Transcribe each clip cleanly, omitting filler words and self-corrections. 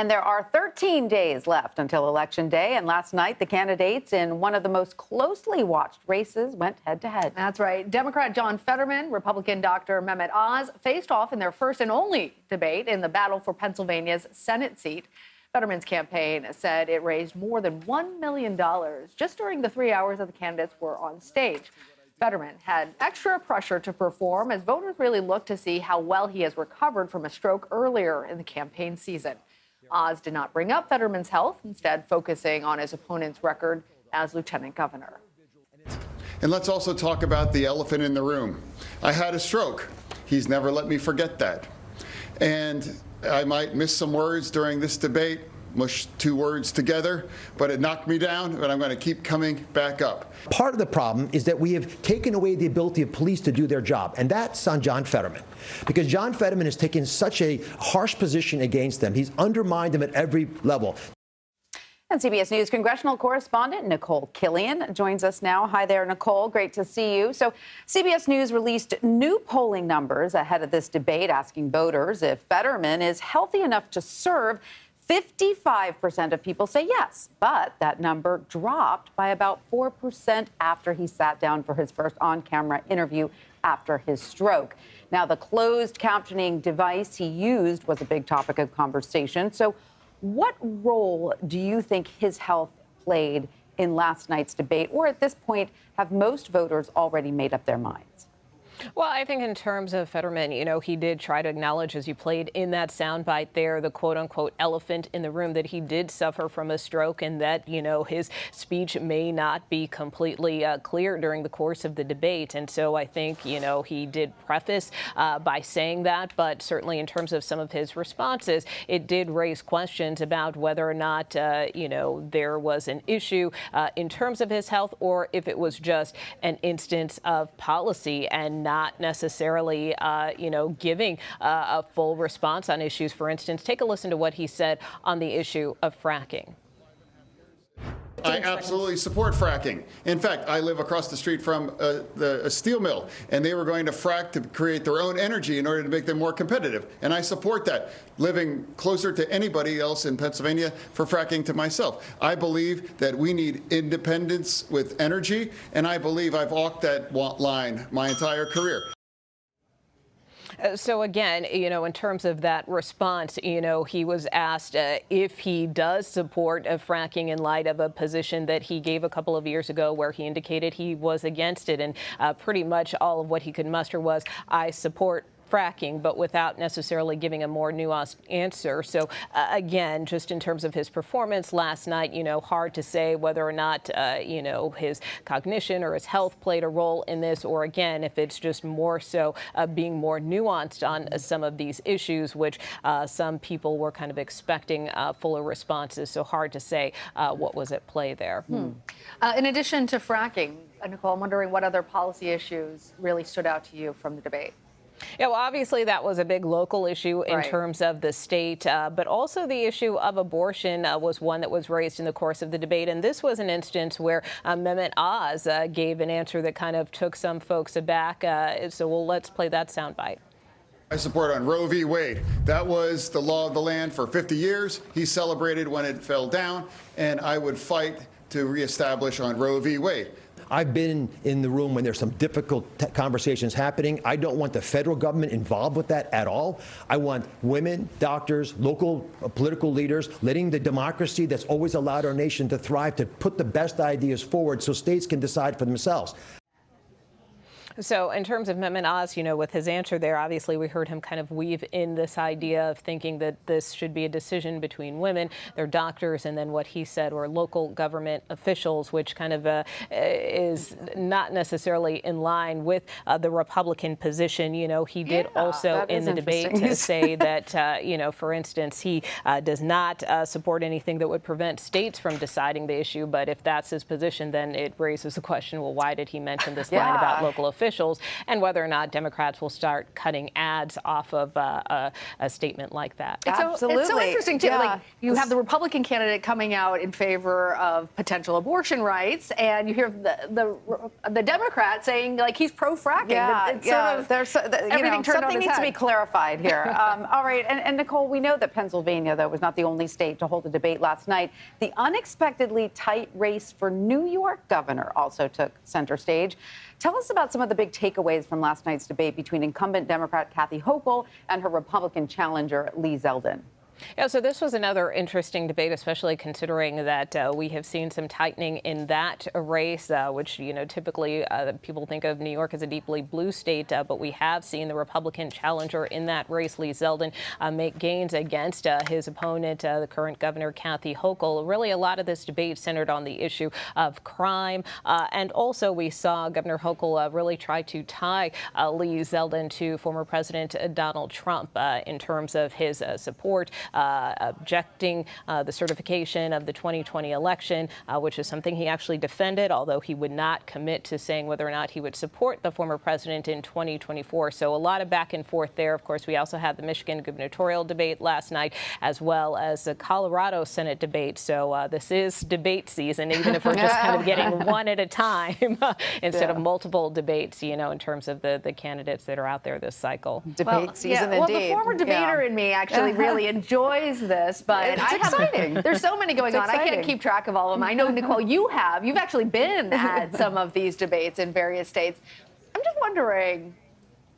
And there are 13 days left until Election Day. And last night, the candidates in one of the most closely watched races went head-to-head. That's right. Democrat John Fetterman, Republican Dr. Mehmet Oz faced off in their first and only debate in the battle for Pennsylvania's Senate seat. Fetterman's campaign said it raised more than $1 million just during the 3 hours that the candidates were on stage. Fetterman had extra pressure to perform as voters really looked to see how well he has recovered from a stroke earlier in the campaign season. Oz did not bring up Fetterman's health, instead focusing on his opponent's record as lieutenant governor. And let's also talk about the elephant in the room. I had a stroke. He's never let me forget that. And I might miss some words during this debate, mush two words together, but it knocked me down, but I'm going to keep coming back up. Part of the problem is that we have taken away the ability of police to do their job, and that's on John Fetterman. Because John Fetterman has taken such a harsh position against them. He's undermined them at every level. And CBS News congressional correspondent Nikole Killion joins us now. Hi there, Nikole. Great to see you. So CBS News released new polling numbers ahead of this debate, asking voters if Fetterman is healthy enough to serve. 55% of people say yes, but that number dropped by about 4% after he sat down for his first on-camera interview after his stroke. Now, the closed captioning device he used was a big topic of conversation. So what role do you think his health played in last night's debate? Or at this point, have most voters already made up their minds? Well, I think in terms of Fetterman, he did try to acknowledge, as you played in that soundbite there, the quote-unquote elephant in the room, that he did suffer from a stroke and that, his speech may not be completely clear during the course of the debate. And so I think, he did preface by saying that. But certainly in terms of some of his responses, it did raise questions about whether or not, there was an issue in terms of his health, or if it was just an instance of policy and not necessarily, giving a full response on issues. For instance, take a listen to what he said on the issue of fracking. I absolutely support fracking. In fact, I live across the street from a steel mill, and they were going to frack to create their own energy in order to make them more competitive. And I support that, living closer to anybody else in Pennsylvania for fracking to myself. I believe that we need independence with energy, and I believe I've walked that line my entire career. So again, in terms of that response, he was asked if he does support fracking in light of a position that he gave a couple of years ago where he indicated he was against it. And pretty much all of what he could muster was, I support fracking, but without necessarily giving a more nuanced answer. So again, just in terms of his performance last night, hard to say whether or not, his cognition or his health played a role in this, or again, if it's just more so being more nuanced on some of these issues, which some people were kind of expecting fuller responses. So hard to say what was at play there. In addition to fracking, Nikole, I'm wondering what other policy issues really stood out to you from the debate? Yeah, well, obviously that was a big local issue in terms of the state, but also the issue of abortion was one that was raised in the course of the debate. And this was an instance where Mehmet Oz gave an answer that kind of took some folks aback. Let's play that soundbite. I support on Roe v. Wade. That was the law of the land for 50 years. He celebrated when it fell down, and I would fight to reestablish on Roe v. Wade. I've been in the room when there's some difficult conversations happening. I don't want the federal government involved with that at all. I want women, doctors, local political leaders, letting the democracy that's always allowed our nation to thrive, to put the best ideas forward so states can decide for themselves. So in terms of Mehmet Oz, with his answer there, obviously we heard him kind of weave in this idea of thinking that this should be a decision between women, their doctors, and then what he said were local government officials, which kind of is not necessarily in line with the Republican position. He did also in the debate to say that, for instance, he does not support anything that would prevent states from deciding the issue. But if that's his position, then it raises the question, well, why did he mention this line about local officials? officials, and whether or not Democrats will start cutting ads off of a statement like that. Absolutely. It's so interesting, too. Yeah. Like, you have the Republican candidate coming out in favor of potential abortion rights, and you hear the Democrat saying, like, he's pro-fracking. Everything turned on something its needs to be head. clarified here. All right, and Nikole, we know that Pennsylvania, though, was not the only state to hold a debate last night. The unexpectedly tight race for New York governor also took center stage. Tell us about some of the big takeaways from last night's debate between incumbent Democrat Kathy Hochul and her Republican challenger Lee Zeldin. Yeah, so this was another interesting debate, especially considering that we have seen some tightening in that race, which, typically people think of New York as a deeply blue state, but we have seen the Republican challenger in that race, Lee Zeldin, make gains against his opponent, the current governor, Kathy Hochul. Really, a lot of this debate centered on the issue of crime. And also we saw Governor Hochul really try to tie Lee Zeldin to former President Donald Trump in terms of his support. Objecting the certification of the 2020 election, which is something he actually defended, although he would not commit to saying whether or not he would support the former president in 2024. So a lot of back and forth there. Of course, we also had the Michigan gubernatorial debate last night, as well as the Colorado Senate debate. So this is debate season, even if we're just kind of getting one at a time instead of multiple debates, in terms of the candidates that are out there this cycle. Debate season, indeed. Well, the former debater in me actually really enjoys this, but it's exciting. There's so many going on. I can't keep track of all of them. I know, Nikole, you've actually been at some of these debates in various states. I'm just wondering,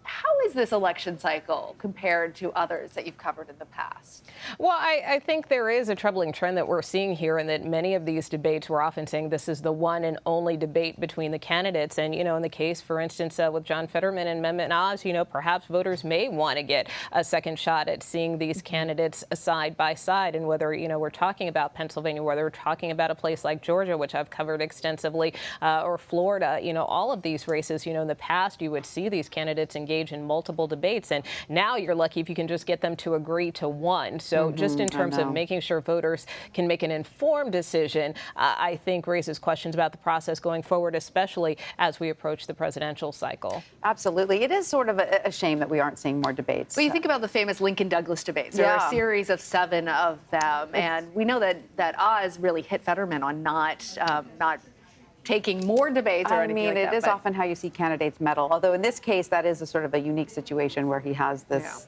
how is this election cycle compared to others that you've covered in the past? Well, I think there is a troubling trend that we're seeing here, and that many of these debates, we're often saying this is the one and only debate between the candidates. And, in the case, for instance, with John Fetterman and Mehmet Oz, perhaps voters may want to get a second shot at seeing these candidates side by side. And whether, we're talking about Pennsylvania, whether we're talking about a place like Georgia, which I've covered extensively, or Florida, all of these races, in the past, you would see these candidates engage in multiple debates. And now you're lucky if you can just get them to agree to one. So just in terms of making sure voters can make an informed decision, I think raises questions about the process going forward, especially as we approach the presidential cycle. Absolutely. It is sort of a shame that we aren't seeing more debates. Well, you think about the famous Lincoln-Douglas debates. There are a series of 7 of them. And we know that Oz really hit Fetterman on not taking more debates or anything like that. It is often how you see candidates meddle. Although in this case, that is a sort of a unique situation where he has this,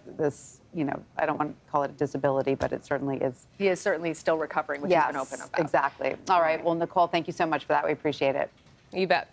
I don't want to call it a disability, but it certainly is. He is certainly still recovering, which he's been open about. Exactly. All right. Well, Nikole, thank you so much for that. We appreciate it. You bet.